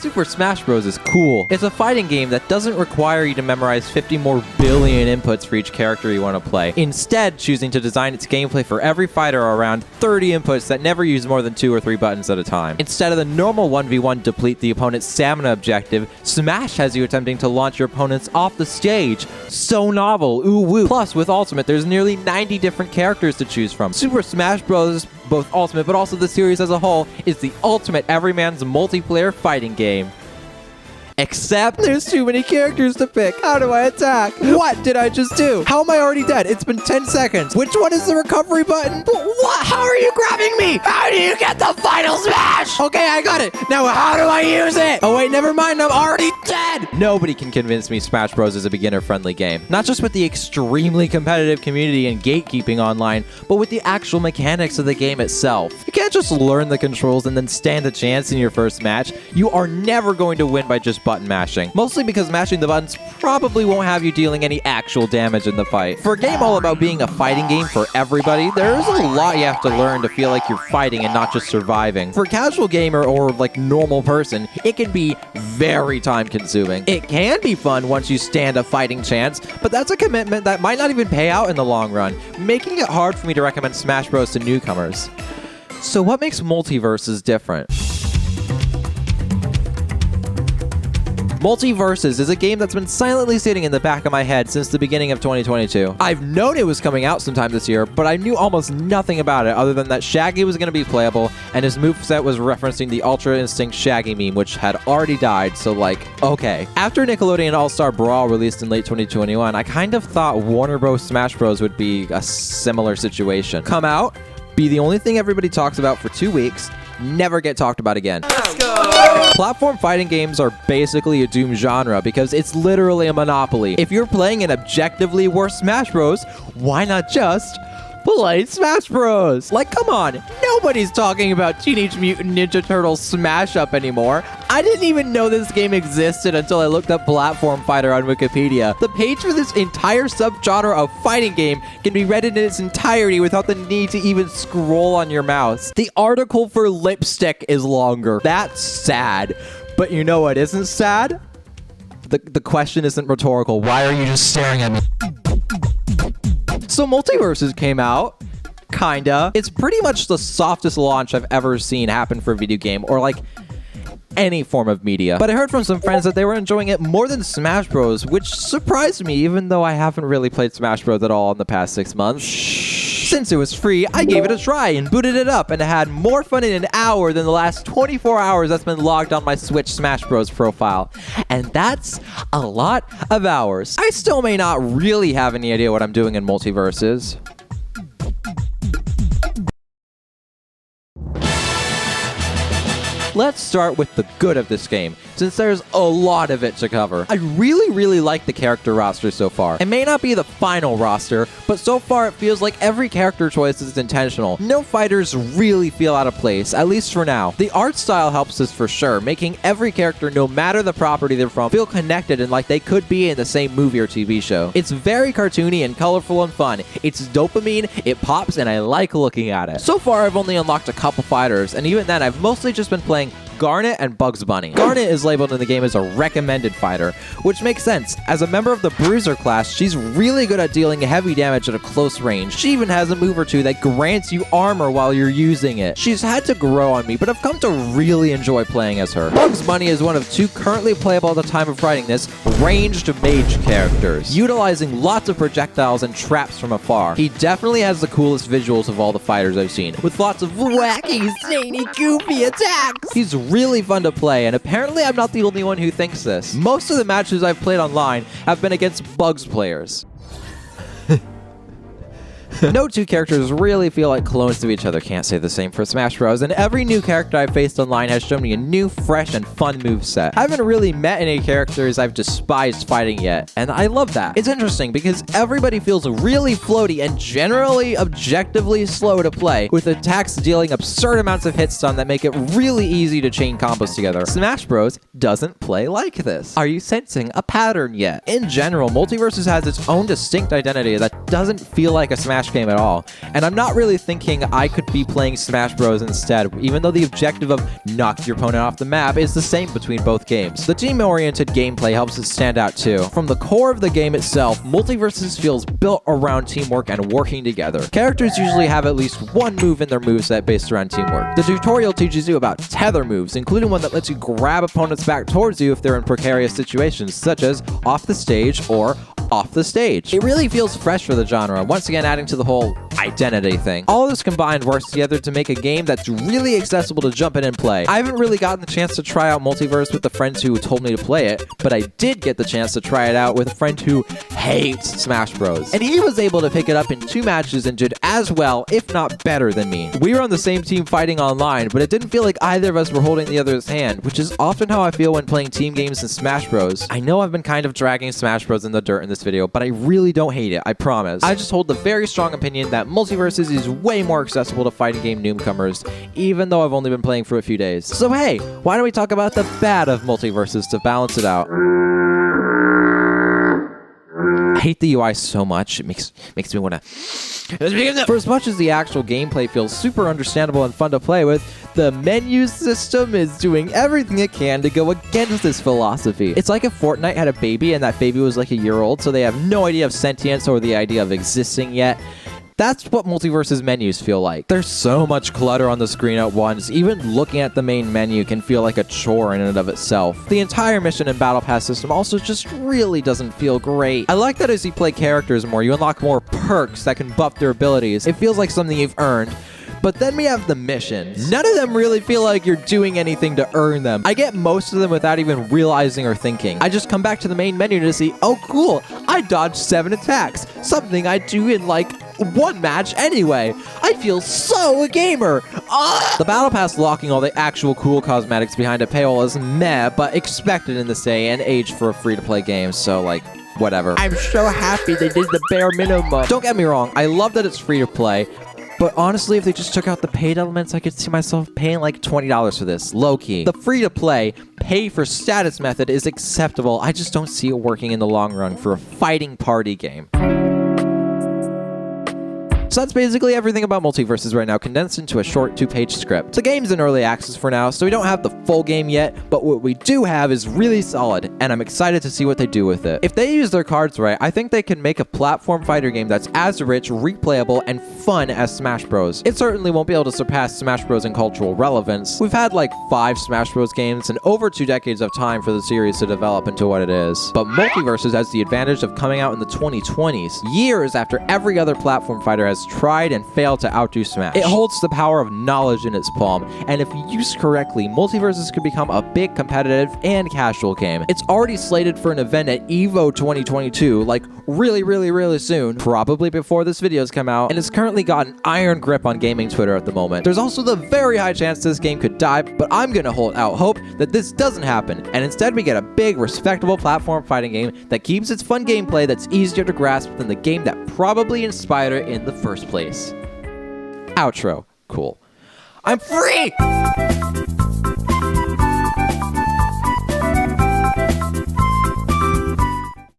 Super Smash Bros. Is cool. It's a fighting game that doesn't require you to memorize 50 more billion inputs for each character you want to play. Instead, choosing to design its gameplay for every fighter around 30 inputs that never use more than 2 or 3 buttons at a time. Instead of the normal 1v1 deplete the opponent's stamina objective, Smash has you attempting to launch your opponents off the stage. So novel, ooh woo. Plus, with Ultimate, there's nearly 90 different characters to choose from. Super Smash Bros., both Ultimate but also the series as a whole, is the ultimate everyman's multiplayer fighting game. Except there's too many characters to pick. How do I attack? What did I just do? How am I already dead? It's been 10 seconds. Which one is the recovery button? What? How are you grabbing me? How do you get the final smash? Okay, I got it. Now how do I use it? Oh wait, never mind. I'm already dead. Nobody can convince me Smash Bros. Is a beginner-friendly game. Not just with the extremely competitive community and gatekeeping online, but with the actual mechanics of the game itself. You can't just learn the controls and then stand a chance in your first match. You are never going to win by just button mashing. Mostly because mashing the buttons probably won't have you dealing any actual damage in the fight. For a game all about being a fighting game for everybody, there's a lot you have to learn to feel like you're fighting and not just surviving. For a casual gamer or like normal person, it can be very time consuming. It can be fun once you stand a fighting chance, but that's a commitment that might not even pay out in the long run, making it hard for me to recommend Smash Bros. To newcomers. So what makes Multiversus different? Multiversus is a game that's been silently sitting in the back of my head since the beginning of 2022. I've known it was coming out sometime this year, but I knew almost nothing about it other than that Shaggy was going to be playable, and his moveset was referencing the Ultra Instinct Shaggy meme, which had already died, so like, okay. After Nickelodeon All-Star Brawl released in late 2021, I kind of thought Warner Bros. Smash Bros. Would be a similar situation. Come out, be the only thing everybody talks about for 2 weeks, never get talked about again. Let's go! Platform fighting games are basically a doomed genre because it's literally a monopoly. If you're playing an objectively worse Smash Bros., why not just play Smash Bros? Like, come on, nobody's talking about Teenage Mutant Ninja Turtles Smash Up anymore. I didn't even know this game existed until I looked up Platform Fighter on Wikipedia. The page for this entire subgenre of fighting game can be read in its entirety without the need to even scroll on your mouse. The article for Lipstick is longer. That's sad. But you know what isn't sad? The question isn't rhetorical. Why are you just staring at me? So Multiversus came out, kinda. It's pretty much the softest launch I've ever seen happen for a video game, or like any form of media. But I heard from some friends that they were enjoying it more than Smash Bros, which surprised me, even though I haven't really played Smash Bros at all in the past 6 months. Since it was free, I gave it a try and booted it up and had more fun in an hour than the last 24 hours that's been logged on my Switch Smash Bros profile. And that's a lot of hours. I still may not really have any idea what I'm doing in Multiversus. Let's start with the good of this game, since there's a lot of it to cover. I really like the character roster so far. It may not be the final roster, but so far it feels like every character choice is intentional. No fighters really feel out of place, at least for now. The art style helps us for sure, making every character, no matter the property they're from, feel connected and like they could be in the same movie or TV show. It's very cartoony and colorful and fun. It's dopamine, it pops, and I like looking at it. So far I've only unlocked a couple fighters, and even then I've mostly just been playing Garnet and Bugs Bunny. Garnet is labeled in the game as a recommended fighter, which makes sense. As a member of the Bruiser class, she's really good at dealing heavy damage at a close range. She even has a move or two that grants you armor while you're using it. She's had to grow on me, but I've come to really enjoy playing as her. Bugs Bunny is one of 2 currently playable at the time of writing this, ranged mage characters, utilizing lots of projectiles and traps from afar. He definitely has the coolest visuals of all the fighters I've seen, with lots of wacky, zany, goofy attacks. He's really fun to play, and apparently I'm not the only one who thinks this. Most of the matches I've played online have been against Bugs players. No 2 characters really feel like clones to each other. Can't say the same for Smash Bros. And every new character I've faced online has shown me a new, fresh, and fun moveset. I haven't really met any characters I've despised fighting yet, and I love that. It's interesting because everybody feels really floaty and generally objectively slow to play, with attacks dealing absurd amounts of hit stun that make it really easy to chain combos together. Smash Bros. Doesn't play like this. Are you sensing a pattern yet? In general, Multiversus has its own distinct identity that doesn't feel like a Smash Smash game at all. And I'm not really thinking I could be playing Smash Bros. Instead, even though the objective of knock your opponent off the map is the same between both games. The team-oriented gameplay helps it stand out too. From the core of the game itself, Multiversus feels built around teamwork and working together. Characters usually have at least one move in their moveset based around teamwork. The tutorial teaches you about tether moves, including one that lets you grab opponents back towards you if they're in precarious situations, such as off the stage or off the stage. It really feels fresh for the genre, once again adding to the whole identity thing. All of this combined works together to make a game that's really accessible to jump in and play. I haven't really gotten the chance to try out Multiverse with the friends who told me to play it, but I did get the chance to try it out with a friend who hates Smash Bros. And he was able to pick it up in 2 matches and did as well, if not better than me. We were on the same team fighting online, but it didn't feel like either of us were holding the other's hand, which is often how I feel when playing team games in Smash Bros. I know I've been kind of dragging Smash Bros in the dirt in this video, but I really don't hate it, I promise. I just hold the very strong opinion that Multiversus is way more accessible to fighting game newcomers, even though I've only been playing for a few days. So hey, why don't we talk about the bad of Multiversus to balance it out? I hate the UI so much, it makes me want to... For as much as the actual gameplay feels super understandable and fun to play with, the menu system is doing everything it can to go against this philosophy. It's like if Fortnite had a baby and that baby was like a year old, so they have no idea of sentience or the idea of existing yet. That's what Multiversus menus feel like. There's so much clutter on the screen at once, even looking at the main menu can feel like a chore in and of itself. The entire mission and battle pass system also just really doesn't feel great. I like that as you play characters more, you unlock more perks that can buff their abilities. It feels like something you've earned. But then we have the missions. None of them really feel like you're doing anything to earn them. I get most of them without even realizing or thinking. I just come back to the main menu to see, oh cool, I dodged 7 attacks. Something I do in like 1 match anyway. I feel so a gamer. Ugh! The battle pass locking all the actual cool cosmetics behind a paywall is meh, but expected in this day and age for a free-to-play game, so like, whatever. I'm so happy they did the bare minimum. Don't get me wrong, I love that it's free-to-play, but honestly, if they just took out the paid elements, I could see myself paying like $20 for this, low-key. The free-to-play, pay-for-status method is acceptable. I just don't see it working in the long run for a fighting party game. So that's basically everything about Multiversus right now, condensed into a short 2-page script. The game's in early access for now, so we don't have the full game yet, but what we do have is really solid, and I'm excited to see what they do with it. If they use their cards right, I think they can make a platform fighter game that's as rich, replayable, and fun as Smash Bros. It certainly won't be able to surpass Smash Bros in cultural relevance. We've had like 5 Smash Bros games and over 2 decades of time for the series to develop into what it is. But Multiversus has the advantage of coming out in the 2020s, years after every other platform fighter has tried and failed to outdo Smash. It holds the power of knowledge in its palm, and if used correctly, Multiversus could become a big competitive and casual game. It's already slated for an event at EVO 2022, like really soon, probably before this video's come out, and it's currently got an iron grip on gaming Twitter at the moment. There's also the very high chance this game could die, but I'm gonna hold out hope that this doesn't happen, and instead we get a big, respectable platform fighting game that keeps its fun gameplay that's easier to grasp than the game that probably inspired it in the first place. Outro. Cool. I'm free!